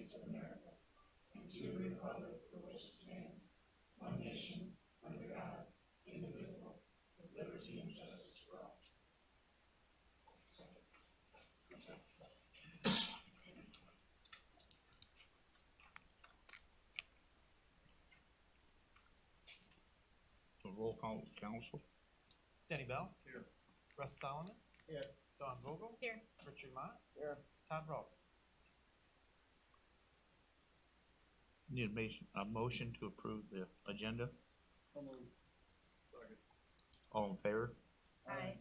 States of America, and to the republic for which it stands, one nation, under God, indivisible, with liberty and justice for all. So roll call with council. Denny Bell. Here. Russ Solomon. Here. Don Vogel. Here. Richard Mott. Here. Todd Ross. Need a motion to approve the agenda. Second. All in favor? Aye.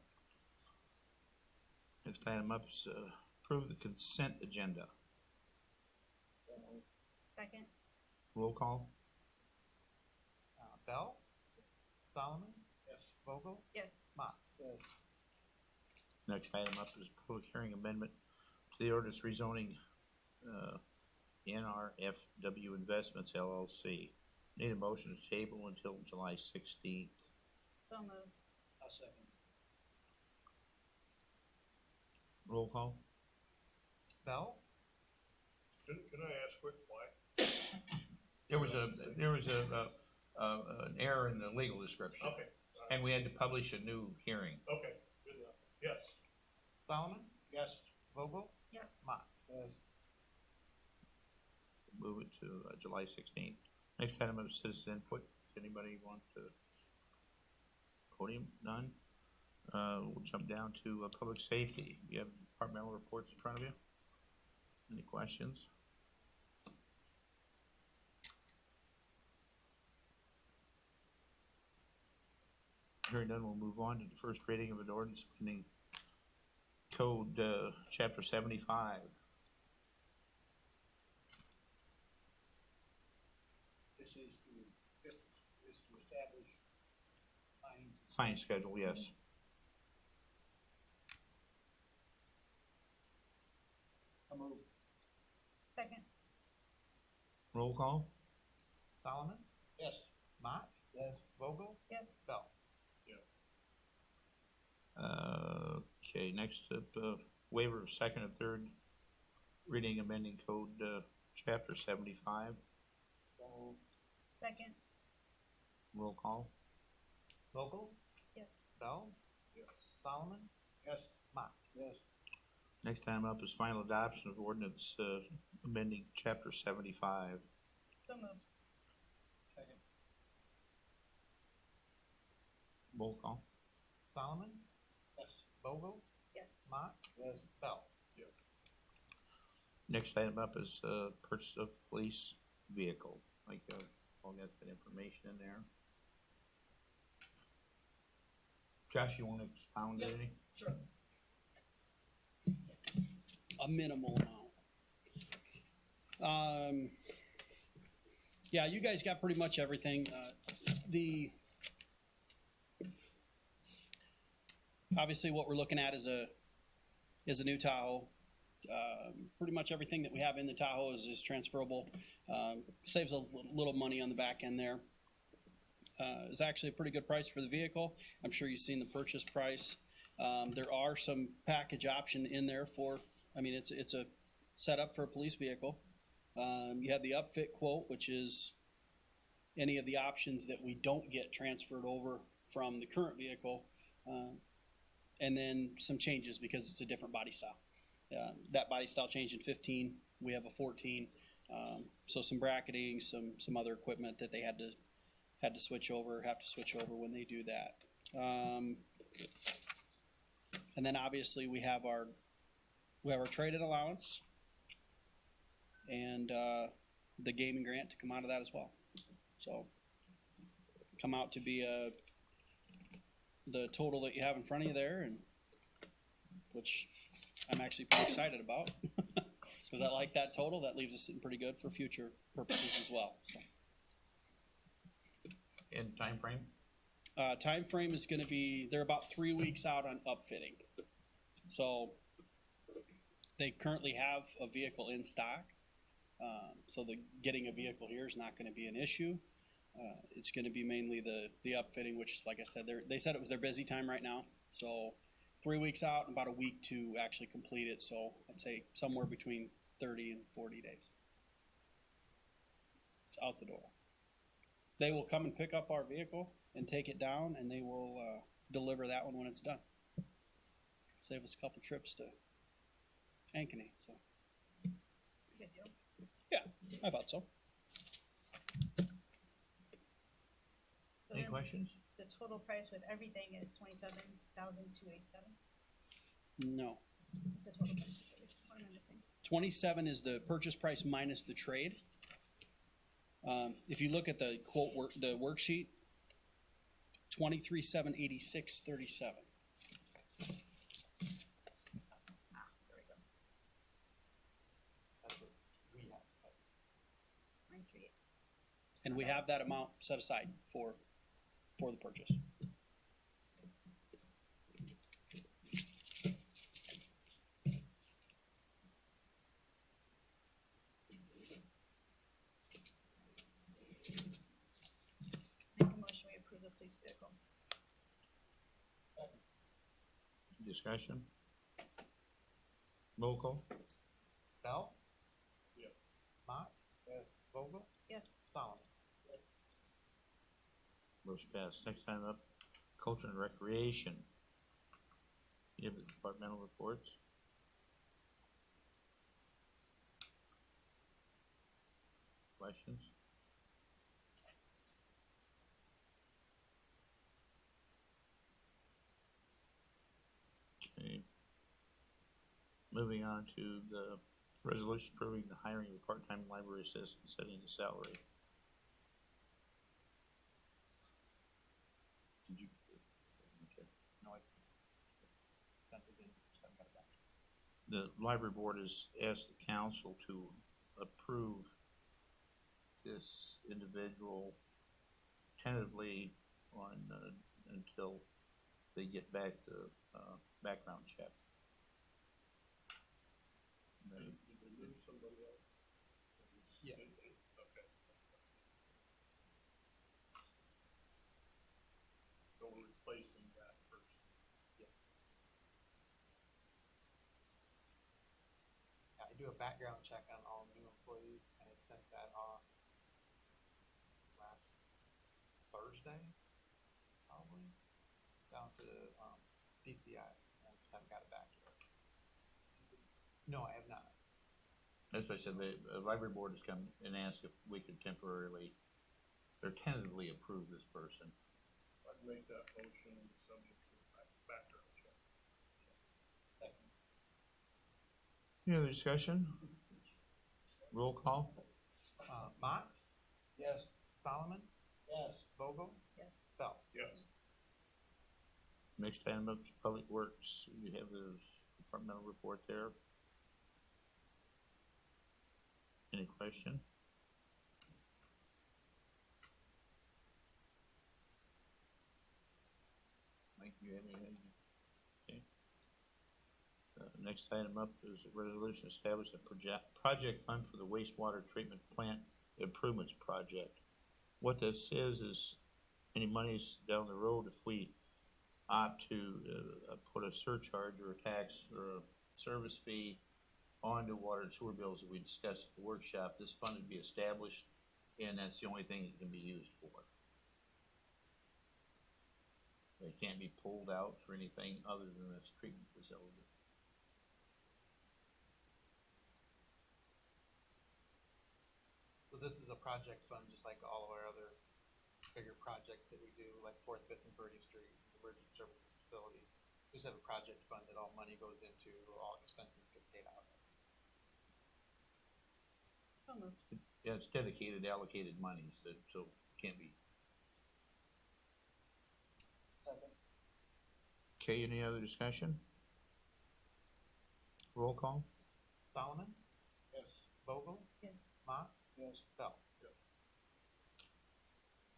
Next item up is approve the consent agenda. Second. Roll call. Bell. Solomon. Yes. Vogel. Yes. Mott. Yes. Next item up is public hearing amendment to the ordinance rezoning NRFW Investments LLC. Need a motion to table until July 16th. So moved. I'll second. Roll call. Bell. Can I ask quick why? There was an error in the legal description, Okay, and we had to publish a new hearing. okay, good enough. Yes. Solomon. Yes. Vogel. Yes. Mott. Yes. Move it to July 16th. Next item of citizen input. Does anybody want to podium? None. We'll jump down to public safety. You have departmental reports in front of you. Any questions? Hearing none, we'll move on to the first reading of an ordinance amending code chapter 75. This is to establish fines. Fine schedule, yes. I'll move. Second. Roll call. Solomon. Yes. Mott. Yes. Vogel. Yes. Bell. Okay, next up, waiver of second and third reading amending code chapter 75. Second. Roll call. Vogel. Yes. Bell. Yes. Solomon. Yes. Mott. Yes. Next item up is final adoption of ordinance amending chapter 75. So moved. Second. Roll call. Solomon. Yes. Vogel. Yes. Mott. Yes. Bell. Next item up is purchase of police vehicle. Like, I'll get that information in there. Josh, you want to expound anything? Sure. A minimal amount. Yeah, you guys got pretty much everything. Obviously what we're looking at is a new Tahoe. Pretty much everything that we have in the Tahoe is transferable. Saves a little money on the back end there. It's actually a pretty good price for the vehicle. I'm sure you've seen the purchase price. There are some package option in there it's a setup for a police vehicle. You have the upfit quote, which is any of the options that we don't get transferred over from the current vehicle. And then some changes because it's a different body style. That body style changed in 15. We have a 14. So some bracketing, some other equipment that they had to switch over, have to switch over when they do that. And then obviously we have our trade-in allowance and the gaming grant to come out of that as well. So come out to be the total that you have in front of you there, and which I'm actually pretty excited about because I like that total. That leaves us sitting pretty good for future purposes as well. So. And time frame? Time frame is going to be, they're about 3 weeks out on upfitting. So they currently have a vehicle in stock. So getting a vehicle here is not going to be an issue. It's going to be mainly the upfitting, which, like I said, they said it was their busy time right now. So 3 weeks out and about a week to actually complete it. So I'd say somewhere between 30 and 40 days. It's out the door. They will come and pick up our vehicle and take it down, and they will deliver that one when it's done. Save us a couple trips to Ankeny. So Good deal. yeah, I thought so. So Any then questions? the total price with everything is 27,287. No, It's the total price. What am I missing? 27 is the purchase price minus the trade. If you look at the quote the worksheet, 23,786.37. There we go. That's what we have to pay. 938. And we have that amount set aside for the purchase. Make a motion, we approve the police vehicle. Discussion? Roll call? Bell, Yes. Mott. Yes. Vogel, Yes. Solomon. Motion passed. Next time up, Culture and Recreation. You have the departmental reports? Questions? Okay. Moving on to the resolution approving the hiring of a part-time library assistant, setting the salary. Did you? Okay. No, I sent it in, just haven't got it back. The library board has asked the council to approve this individual tentatively on, until they get back the, background check. They- Did we lose somebody else? Yes. Okay. So we're replacing that person. Yeah, I do a background check on all new employees, and I sent that off last Thursday, probably, down to, DCI, and I just haven't got it back yet. No, I have not. That's why I said the library board has come and asked if we could temporarily, or tentatively approve this person. I'd make that motion subject to background check. Any other discussion? Roll call? Mott, Yes. Solomon, Yes. Vogel, Yes. Bell. Yes. Next item up, Public Works, you have the departmental report there. Any question? Mike, do you have anything? Okay. Next item up is a resolution establishing a project fund for the wastewater treatment plant improvements project. What this is any monies down the road, if we opt to put a surcharge or a tax or a service fee onto water and sewer bills that we discussed at the workshop, this fund would be established, and that's the only thing it can be used for. It can't be pulled out for anything other than this treatment facility. So this is a project fund, just like all of our other bigger projects that we do, like Fourth, Fifth, and Purdy Street, the Emergency Services Facility. We just have a project fund that all money goes into, all expenses get paid out of. So moved. Yeah, it's dedicated, allocated monies that, so can't be. Okay, any other discussion? Roll call? Solomon, Yes. Vogel, Yes. Mott, Yes. Bell.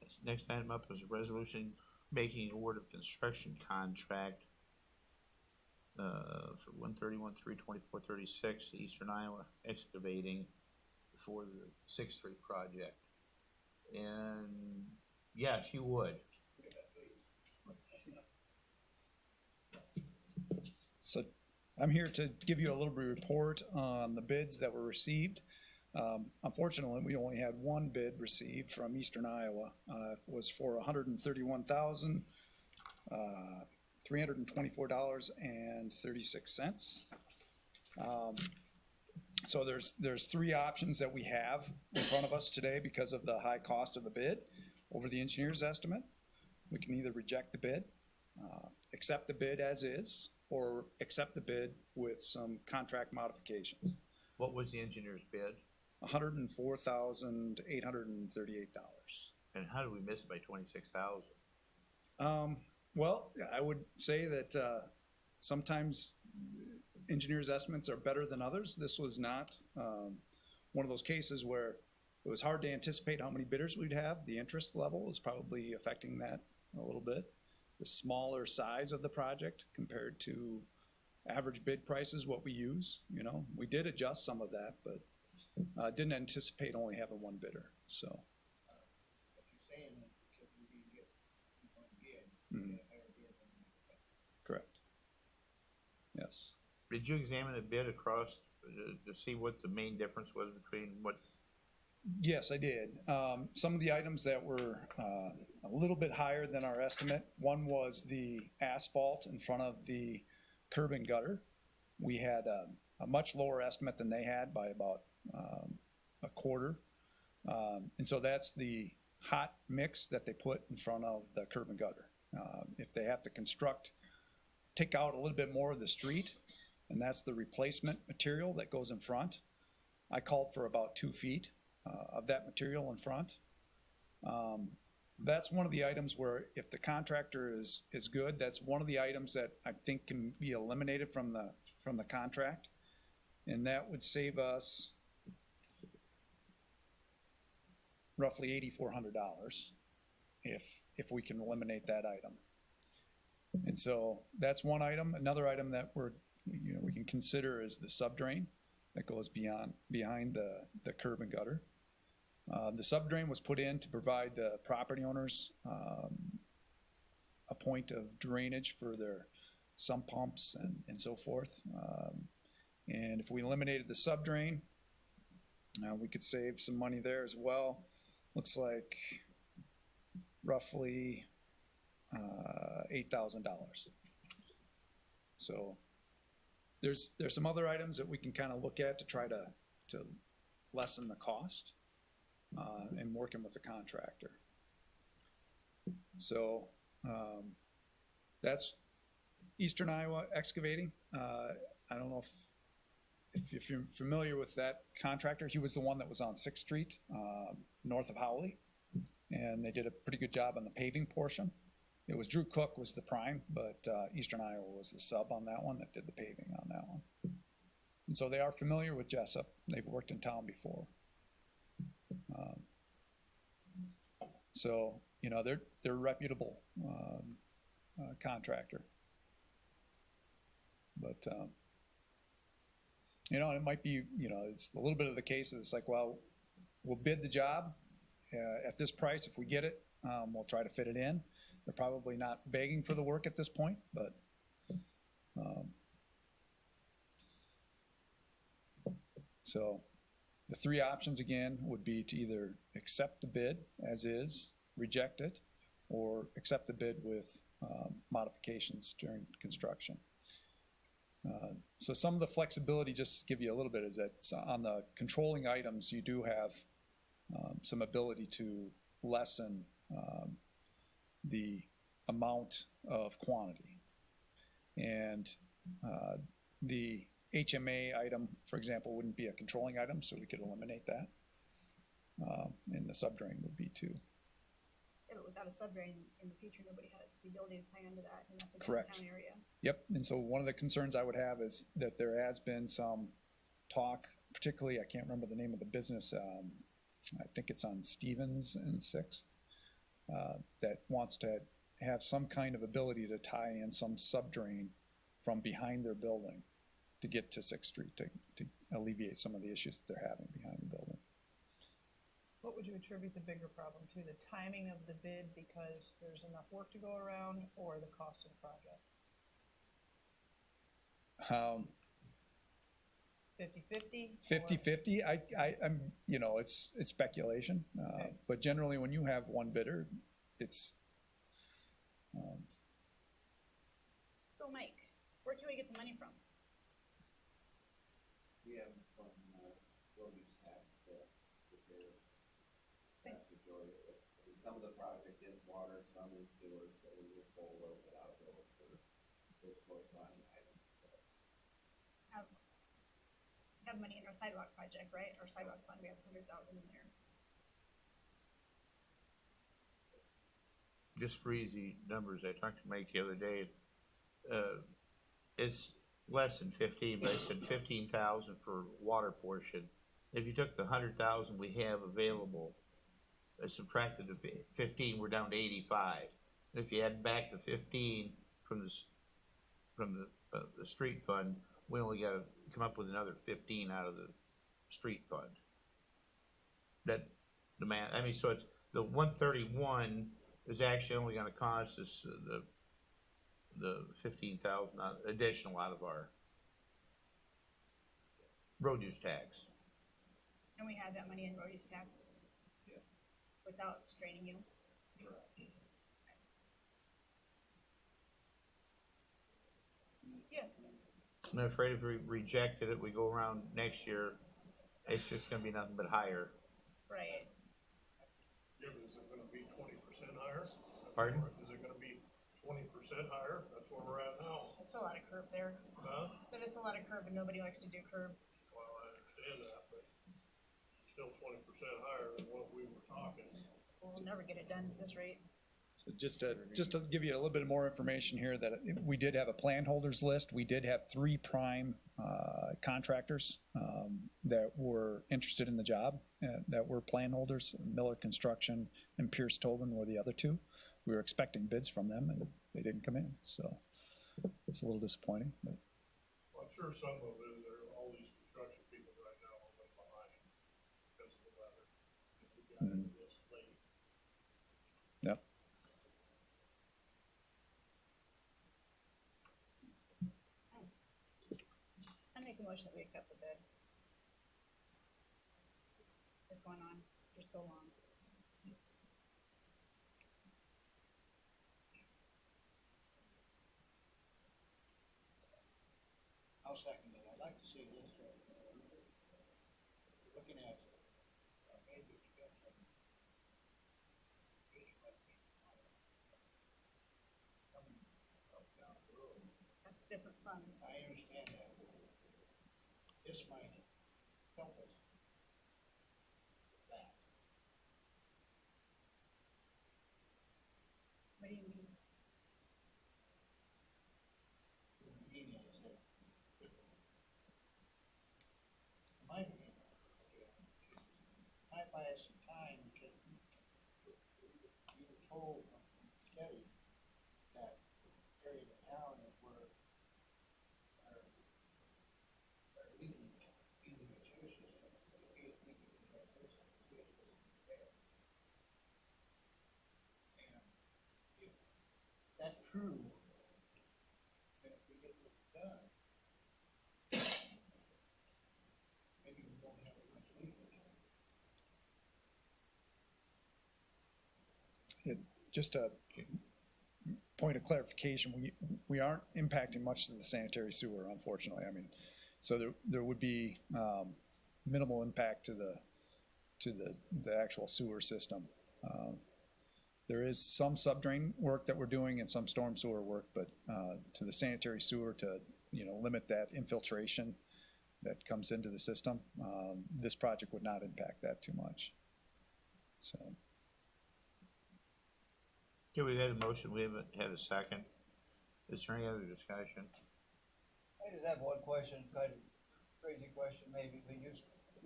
Yes. Next item up is a resolution making award of construction contract for 131/3/2436, Eastern Iowa Excavating for the 6th Street project. And, yeah, if you would. So I'm here to give you a little bit of report on the bids that were received. Unfortunately, we only had one bid received from Eastern Iowa. It was for $131,324.36. So there's three options that we have in front of us today because of the high cost of the bid over the engineer's estimate. We can either reject the bid, accept the bid as is, or accept the bid with some contract modifications. What was the engineer's bid? $104,838. And how did we miss it by 26,000? Well, I would say that sometimes engineers' estimates are better than others. This was not one of those cases where it was hard to anticipate how many bidders we'd have. The interest level is probably affecting that a little bit. The smaller size of the project compared to average bid prices, what we use, we did adjust some of that, but didn't anticipate only having one bidder, so. But you're saying that because we didn't get one bid, Mhm. we get a higher bid than we expected. Correct. Yes. Did you examine the bid across to see what the main difference was between what? Yes, I did. Some of the items that were a little bit higher than our estimate, one was the asphalt in front of the curb and gutter. We had a much lower estimate than they had by about a quarter. And so that's the hot mix that they put in front of the curb and gutter. If they have to take out a little bit more of the street, and that's the replacement material that goes in front. I called for about 2 feet of that material in front. That's one of the items where if the contractor is good, that's one of the items that I think can be eliminated from the contract. And that would save us roughly $8,400 if we can eliminate that item. And so that's one item. Another item that we can consider is the subdrain that goes behind the curb and gutter. The subdrain was put in to provide the property owners a point of drainage for their sump pumps and so forth. And if we eliminated the subdrain, we could save some money there as well. Looks like roughly $8,000. So there's some other items that we can kind of look at to try to lessen the cost and working with the contractor. So that's Eastern Iowa Excavating. I don't know if you're familiar with that contractor. He was the one that was on 6th Street north of Howley, and they did a pretty good job on the paving portion. It was Drew Cook was the prime, but Eastern Iowa was the sub on that one that did the paving on that one. And so they are familiar with Jessup. They've worked in town before. So they're a reputable contractor. But it might be it's a little bit of the case that it's like, well, we'll bid the job at this price. If we get it, we'll try to fit it in. They're probably not begging for the work at this point, but so the three options again would be to either accept the bid as is, reject it, or accept the bid with modifications during construction. So some of the flexibility, just to give you a little bit, is that on the controlling items, you do have some ability to lessen the amount of quantity. And the HMA item, for example, wouldn't be a controlling item, so we could eliminate that. And the subdrain would be too. Yeah, but without a subdrain in the future, nobody has the ability to tie into that, and that's a Correct. downtown area. Yep, and so one of the concerns I would have is that there has been some talk, particularly, I can't remember the name of the business, I think it's on Stevens and 6th, that wants to have some kind of ability to tie in some subdrain from behind their building to get to 6th Street to alleviate some of the issues that they're having behind the building. What would you attribute the bigger problem to? The timing of the bid because there's enough work to go around, or the cost of the project? 50/50? 50/50, I'm, you know, it's speculation, Okay. but generally when you have one bidder, it's, So Mike, where can we get the money from? We have from, road use tax to repair vast majority of it. I mean, some of the project is water, some is sewer, so we will pull a little bit out of those for those corresponding items, but. Have money in our sidewalk project, right? Our sidewalk fund, we have 100,000 in there. Just for easy numbers, I talked to Mike the other day, it's less than 15, but I said 15,000 for water portion. If you took the 100,000 we have available, subtracted the 15, we're down to 85. If you add back the 15 from the street fund, we only gotta come up with another 15 out of the street fund. That demand, I mean, so it's, the 131 is actually only gonna cost us the 15,000 additional out of our road use tax. And we have that money in road use tax? Yeah. Without straining you? Yes, I'm afraid if we rejected it, we go around next year, it's just gonna be nothing but higher. right. Yeah, but is it gonna be 20% higher? Pardon? Is it gonna be 20% higher? That's where we're at now, It's a lot of curb there. huh? So it's a lot of curb and nobody likes to do curb. Well, I understand that, but still 20% higher than what we were talking. We'll never get it done at this rate. so just to give you a little bit more information here, that we did have a plan holders list. We did have 3 prime contractors that were interested in the job, that were plan holders. Miller Construction and Pierce Tobin were the other 2. We were expecting bids from them and they didn't come in, so it's a little disappointing, but Well, I'm sure some of it, all these construction people right now are way behind because of the weather. If we got into this late. yep. I make a motion that we accept the bid. What's going on? Just go long. I'll second it. I'd like to see this, looking at major steps on this might be coming up down the road. That's different funds. I understand that. This might help us with that. What do you mean? Meaning is that if, in my opinion, might buy us some time because we were told from Teddy that area of town is where our leaking into the sewer system, the biggest leak in the sewer system is there. And if that's true, then if we get this done, maybe we won't have as much leakage. Just a point of clarification, we aren't impacting much of the sanitary sewer, unfortunately. I mean, so there would be minimal impact to the actual sewer system. There is some subdrain work that we're doing and some storm sewer work, but to the sanitary sewer to, you know, limit that infiltration that comes into the system, this project would not impact that too much. So. Okay, we had a motion, we haven't had a second. Is there any other discussion? I just have one question, kind of crazy question maybe, but you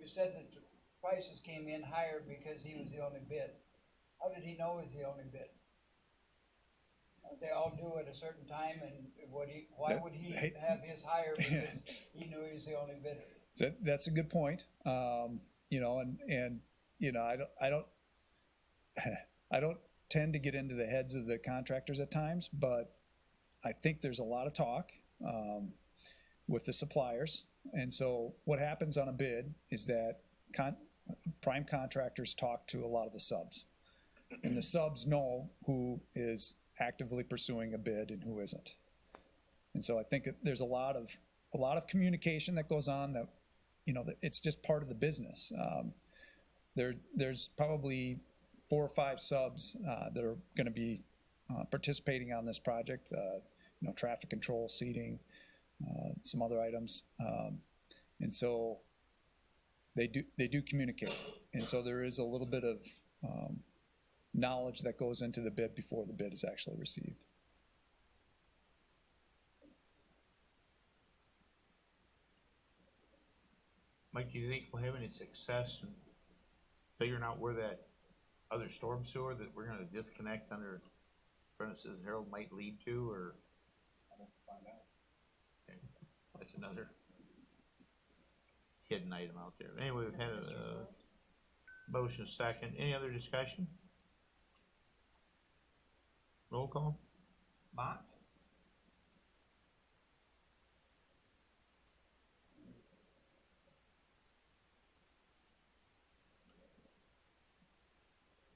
said that the prices came in higher because he was the only bid. How did he know he's the only bid? Don't they all do at a certain time, and why would he have his higher because he knew he was the only bidder? So that's a good point. You know, and you know, I don't tend to get into the heads of the contractors at times, but I think there's a lot of talk with the suppliers And so what happens on a bid is that prime contractors talk to a lot of the subs. And the subs know who is actively pursuing a bid and who isn't. And so I think that there's a lot of communication that goes on that, you know, that it's just part of the business. There's probably 4 or 5 subs that are going to be participating on this project. You know, traffic control, seating, some other items, and so they do communicate. And so there is a little bit of knowledge that goes into the bid before the bid is actually received. Mike, do you think we'll have any success in figuring out where that other storm sewer that we're gonna disconnect under Prentice's Herald might lead to, or? Okay, that's another hidden item out there. Anyway, we've had a motion second. Any other discussion? Roll call? Mott,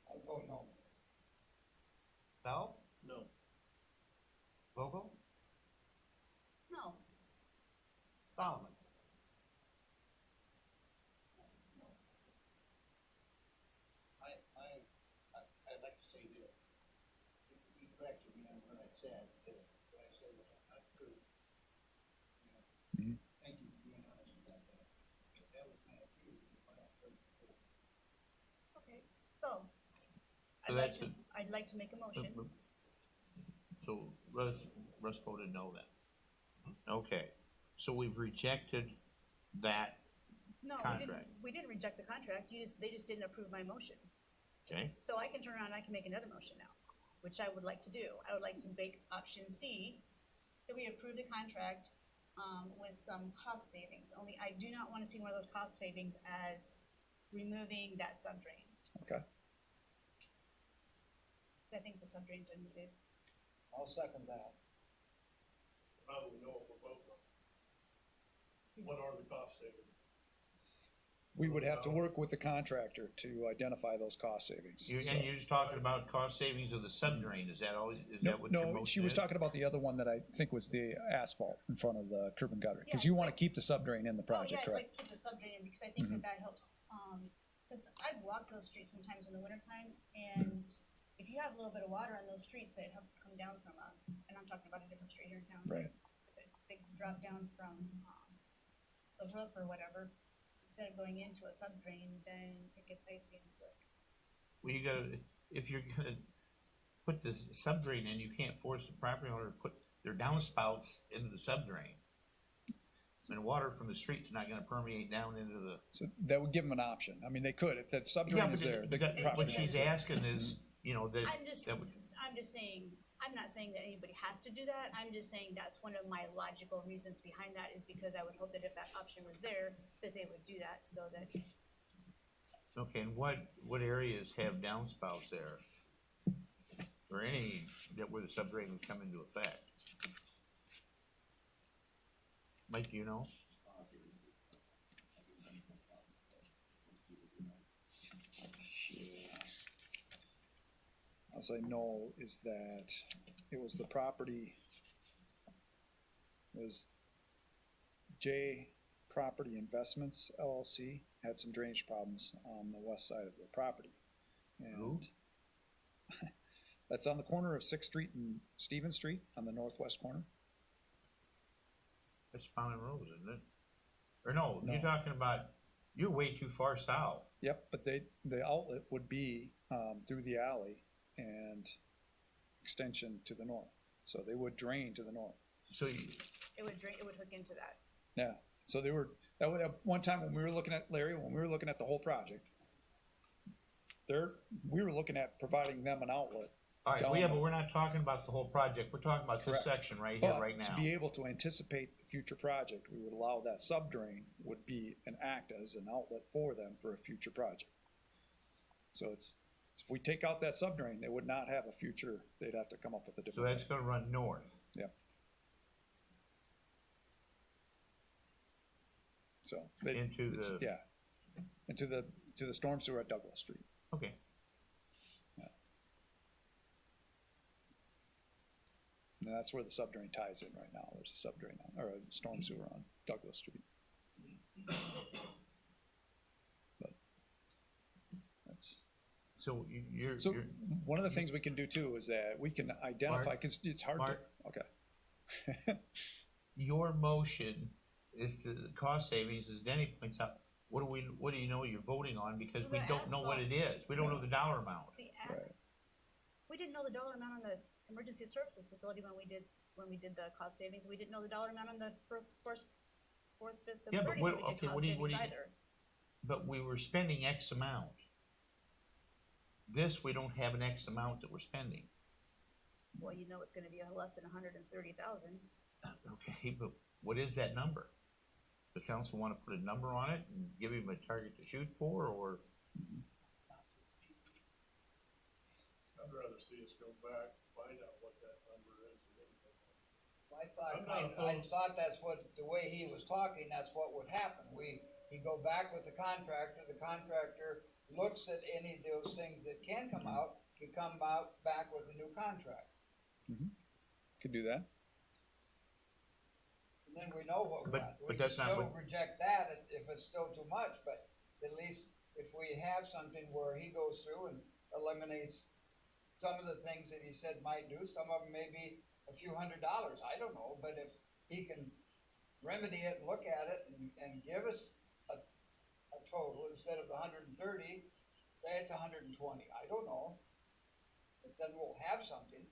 I vote no. Bell, No. Vogel, No, Solomon. I'd like to say this. He corrected me on what I said, what I said was not true. You know, Mhm. Thank you for being honest about that. That was my opinion, what I heard. okay, so. So that's I'd like to make a motion. So Russ voted no then. Okay, so we've rejected that, No, Contract. we didn't reject the contract, they just didn't approve my motion. okay? So I can turn around and I can make another motion now, which I would like to do. I would like to make option C, that we approve the contract, with some cost savings. Only I do not wanna see one of those cost savings as removing that subdrain. Okay. I think the subdrains are needed. I'll second that. How do we know what we're voting on? What are the cost savings? We would have to work with the contractor to identify those cost savings. You, So- and you're just talking about cost savings of the subdrain, is that all, is No, that what your motion no, is? she was talking about the other one that I think was the asphalt in front of the curb and gutter, because Yeah, you want to like- keep the subdrain in the Oh, yeah, project, I'd correct? like to keep the subdrain in because I think that helps, cause I've walked those streets sometimes in the wintertime, and if you have a little bit of water on those streets that have come down from and I'm talking about a different street here in town. Right. The big drop down from, the roof or whatever, instead of going into a subdrain, then it gets icy and slick. Well, you gotta, if you're gonna put the subdrain in, you can't force the property owner to put their downspouts into the subdrain. And water from the street's not gonna permeate down into the. So that would give them an option. I mean, they could, if that Yeah, subdrain but is there. the that- property- what she's asking is, you know, that, I'm just that would, saying, I'm not saying that anybody has to do that, I'm just saying that's one of my logical reasons behind that is because I would hope that if that option was there, that they would do that, so that, okay, and what areas have downspouts there? Or any, that where the subdrain would come into effect? Mike, do you know? I'll say no, is that it was the property, was J Property Investments LLC, had some drainage problems on the west side of their property. Who? And that's on the corner of Sixth Street and Stevens Street, on the northwest corner. That's Pound Rose, isn't it? Or no, you're No. talking about, you're way too far south. Yep, but the outlet would be, through the alley and extension to the north. So they would drain to the north. So you, it would hook into that. Yeah, so they were, that was, at one time when we were looking at, Larry, when we were looking at the whole project, we were looking at providing them an outlet. all right, well, down yeah, the- but we're not talking about the whole project, we're talking about this Correct. section right here, right But to now. be able to anticipate the future project, we would allow that subdrain would be and act as an outlet for them for a future project. So it's, if we take out that subdrain, they would not have a future, they'd have to come up with a So different. that's gonna run north. Yep. So. Into it's- the- Yeah, and to the storm sewer at Douglas Street. Okay. And that's where the subdrain ties in right now. There's a subdrain on, or a storm sewer on Douglas Street. But that's, So you're, so one of the things we can do too is that we can identify, Mark? cause it's hard to, Mark? okay. your motion is to the cost savings, as Denny points out, what do you know you're voting on, because we The don't know what it asphalt. is, we don't know the dollar amount. The Right. we didn't know the dollar amount on the emergency services facility when we did the cost savings. We didn't know the dollar amount on the fourth, fifth, and Yeah, but thirty what- when we did okay, cost what do you- savings what do you- either. But we were spending X amount. This, we don't have an X amount that we're spending. Well, you know it's gonna be less than 130,000. Okay, but what is that number? The council wanna put a number on it and give him a target to shoot for, or? I'd rather see us go back, find out what that number is. and then go on. I thought that's what, the way he was talking, that's what would happen. He go back with the contractor looks at any of those things that can come out, he come out back with a new contract. Could do that. And then we know what we're But- at. but that's not We can what- still reject that if it's still too much, but at least if we have something where he goes through and eliminates some of the things that he said might do, some of them may be a few $100s, I don't know, but if he can remedy it, and look at it, and give us a total instead of 130, say it's 120, I don't know. But then we'll have something.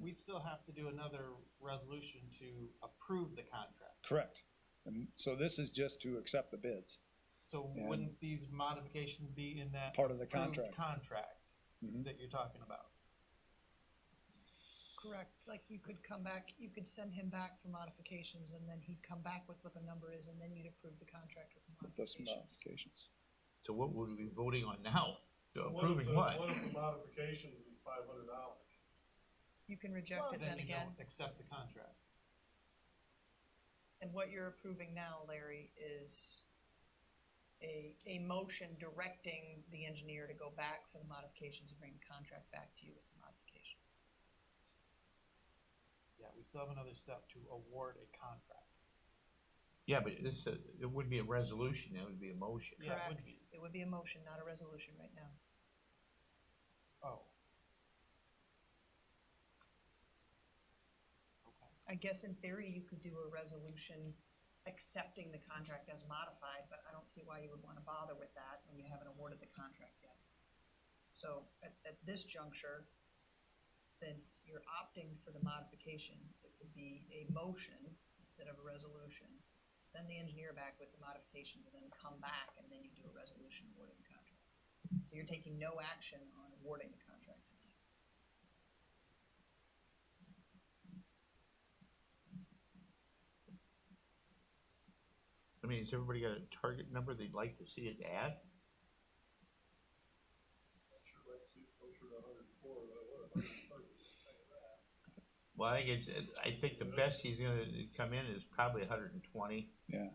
We still have to do another resolution to approve the contract. Correct. And so this is just to accept the bids. So Yeah. wouldn't these modifications be in that Part of the approved contract. contract Mhm. that you're talking about? Correct, like you could come back, you could send him back for modifications, and then he'd come back with what the number is, and then you'd approve the contract with the With those modifications. modifications. So what would we be voting on now? What Approving if what? the modifications is $500? You can reject Well, it then you again, don't accept the contract. and what you're approving now, Larry, is a motion directing the engineer to go back for the modifications and bring the contract back to you with the modification. Yeah, we still have another step to award a contract. Yeah, but it would be a resolution, it would be a motion. Yeah, it would Correct, be. it would be a motion, not a resolution right now. Oh. Okay. I guess in theory, you could do a resolution accepting the contract as modified, but I don't see why you would wanna bother with that when you haven't awarded the contract yet. So at this juncture, since you're opting for the modification, it would be a motion instead of a resolution. Send the engineer back with the modifications and then come back and then you do a resolution awarding the contract. So you're taking no action on awarding the contract tonight. I mean, has everybody got a target number they'd like to see it at? I'd sure like to see it closer to 104 than I would 130. Well, I think the best he's gonna come in is probably 120. Yeah.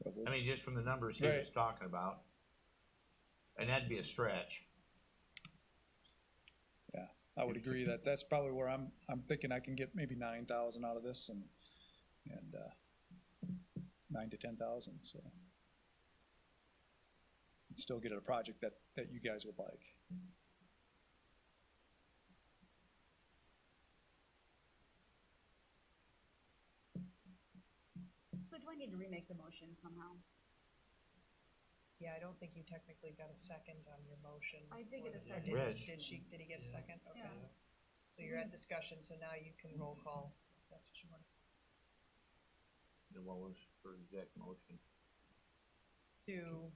But we'll- I mean, just from the numbers he was talking about. And that'd be a stretch. I would agree that that's probably where I'm thinking I can get maybe 9,000 out of this and 9 to 10,000, so. And still get a project that you guys would like. So do I need to remake the motion somehow? Yeah, I don't think you technically got a second on your motion. I did get a Or second. Reg. Did he get a second? Okay. Yeah. So you're at discussion, so now you can roll call, if that's what you want. The one was for exact motion. To,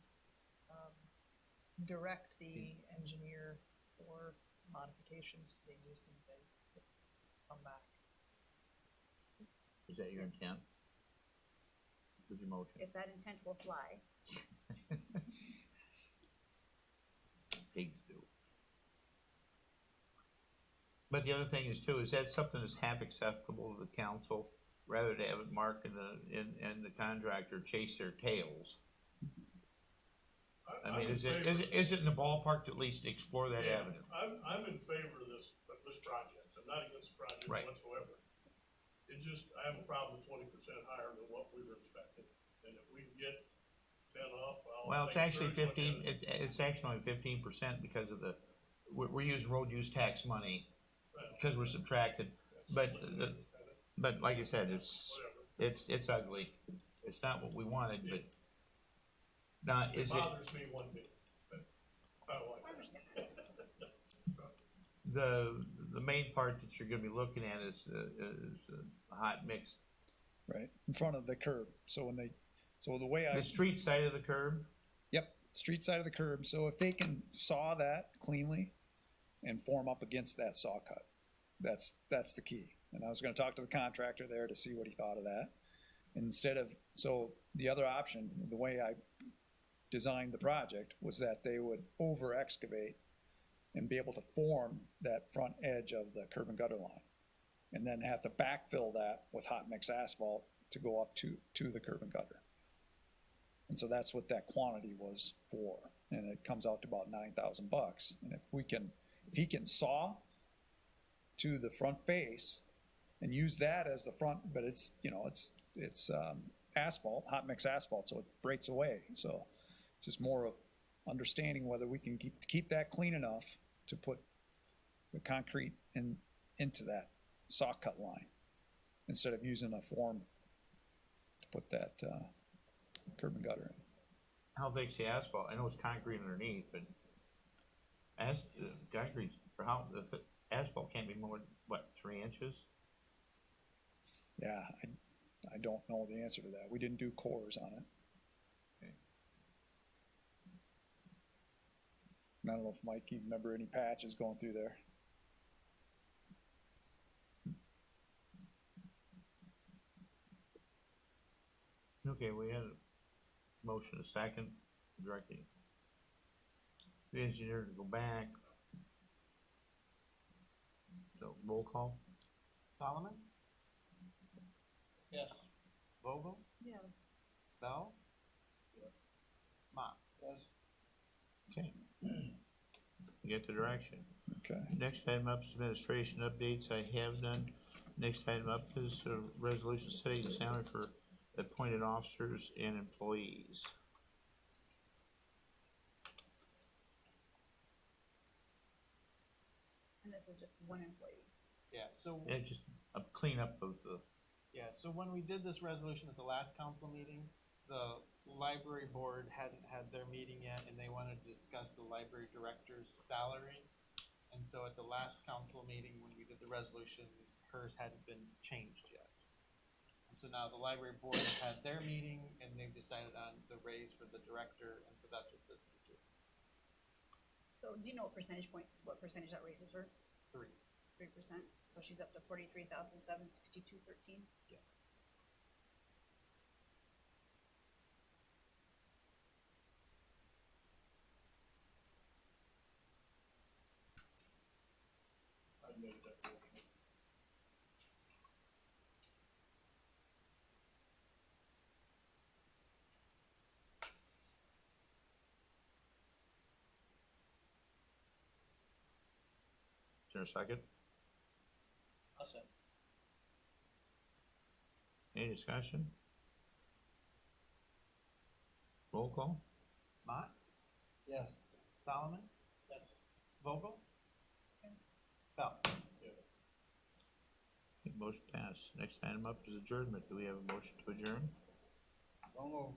direct the engineer for modifications to the existing bid. Come back. Is that your intent? With your motion? If that intent will fly. Pigs do. But the other thing is too, is that something that's half acceptable to the council? rather to have it marked and the contractor chase their tails. I mean, I'm in is it, favor. is it in the ballpark to at least explore that Yeah, avenue? I'm in favor of this project, I'm not against the project Right. whatsoever. It's just, I have a problem with 20% higher than what we were expecting, and if we can get 10 off, Well, it's take actually 30, look at 15, it. it's actually only 15% because of the, we're using road use tax money Well, because we're subtracted. But, kinda, but like I said, it's whatever. ugly. It's not what we wanted, but not, It is it, bothers me one bit, but I don't like that. the main part that you're gonna be looking at is the hot mix. Right, in front of the curb, so when they, so the way I. The street side of the curb, Yep, street side of the curb, so if they can saw that cleanly and form up against that saw cut, that's the key. And I was gonna talk to the contractor there to see what he thought of that. Instead of, so the other option, the way I designed the project was that they would over excavate and be able to form that front edge of the curb and gutter line. And then have to backfill that with hot mix asphalt to go up to the curb and gutter. And so that's what that quantity was for, and it comes out to about $9,000. And if he can saw to the front face and use that as the front, but it's, you know, it's asphalt, hot mix asphalt, so it breaks away. So it's just more of understanding whether we can keep that clean enough to put the concrete into that saw cut line instead of using a form to put that curb and gutter in. how thick's the asphalt? I know it's concrete underneath, but concrete, for how, the asphalt can't be more than, what, 3 inches? Yeah, I don't know the answer to that. We didn't do cores on it. Okay. And I don't know if Mike, you remember any patches going through there? Okay, we had a motion, a second, directing the engineer to go back. So, roll call? Solomon, Yes. Vogel, Yes. Bell, Mott. Yes. Okay. Get the direction. Okay. Next item up is administration updates. I have none. Next item up is a resolution setting the salary for appointed officers and employees. And this is just one employee. Yeah, so, And just a cleanup of the, yeah, so when we did this resolution at the last council meeting, the library board hadn't had their meeting yet, and they wanted to discuss the library director's salary. And so at the last council meeting, when we did the resolution, hers hadn't been changed yet. And so now the library board had their meeting, and they've decided on the raise for the director, and so that's what this is doing. So do you know what percentage that raises her? 3. 3%, so she's up to 43,762.13. Yeah. I made that motion. is there a second? I'll say. Any discussion? Roll call? Mott, Yes. Solomon, Yes. Vogel, Bell. Okay, motion passed. Next item up is adjournment. Do we have a motion to adjourn? Don't move.